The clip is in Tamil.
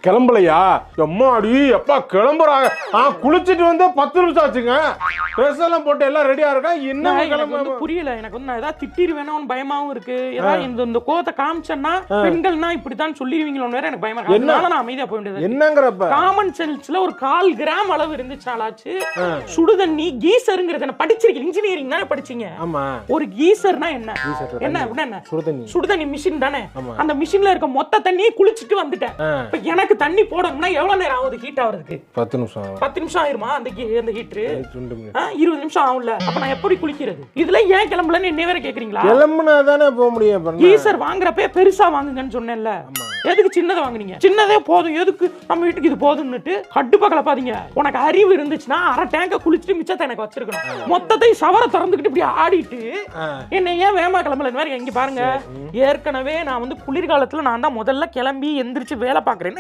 கிளம்பலையா? எம்மாடி எப்பா கிளம்புறாங்க. குளிச்சுட்டு வந்து 10 நிமிஷம் ஆச்சுங்க. ட்ரெஸ் எல்லாம் போட்டு எல்லாம் ரெடியா இருக்கா. என்ன கிளம்ப புரியல எனக்கு வந்து. நான் ஏதாவது திட்டிருவேணும்னு பயமாவும் இருக்கு. ஏதாவது இந்த கோவத்தை காமிச்சேன்னா பெண்கள்னா இப்படித்தான் சொல்லிடுவீங்களோன்னு வேற எனக்கு பயமா இருக்கு. அதனால நான் அமைதியா போக வேண்டியது. என்னங்கறப்ப காமன் சென்ஸ்ல ஒரு 1/4 கிராம் அளவு இருந்துச்சாலாச்சு. சுடுதண்ணி கீசருங்கிறத படிச்சிருக்கீங்க, இன்ஜினியரிங் தானே படிச்சீங்க. ஆமா. ஒரு கீசர்னா என்ன? என்ன சுடுதண்ணி மிஷின் தானே. அந்த மிஷின்ல இருக்க மொத்த தண்ணியை குளிச்சுட்டு வந்துட்டேன். இப்ப எனக்கு தண்ணி போடணும்னா எவ்வளவு நேரம் ஆகுது ஹீட் ஆகுறதுக்கு? 10 நிமிஷம். 10 நிமிஷம் ஆயிருமா அந்த ஹீட்டர்? 20 நிமிஷம் ஆகும்ல. அப்ப நான் எப்படி குளிக்கிறது? இதுல ஏன் கிளம்பலன்னு என்ன வேற கேக்குறீங்களா? கிளம்புனா தானே போக முடியும். கீசர் வாங்குறப்ப பெருசா வாங்குங்கன்னு சொன்னேன்ல. எதுக்கு சின்னதை வாங்குனீங்க? சின்னதே போதும், எதுக்கு நம்ம வீட்டுக்கு இது போதும்னுட்டு கட்டுப்பா கலப்பாதீங்க. உனக்கு அறிவு இருந்துச்சுன்னா அரை டேங்க குளிச்சுட்டு மிச்சத்தை எனக்கு வச்சிருக்கணும். மொத்தத்தை ஷவரை திறந்துக்கிட்டு இப்படி ஆடிட்டு என்ன ஏன் வேமா கிளம்பல மாதிரி? இங்க பாருங்க, ஏற்கனவே நான் வந்து குளிர்காலத்துல நான் தான் முதல்ல கிளம்பி எந்திரிச்சு வேலை பாக்குறேன்னு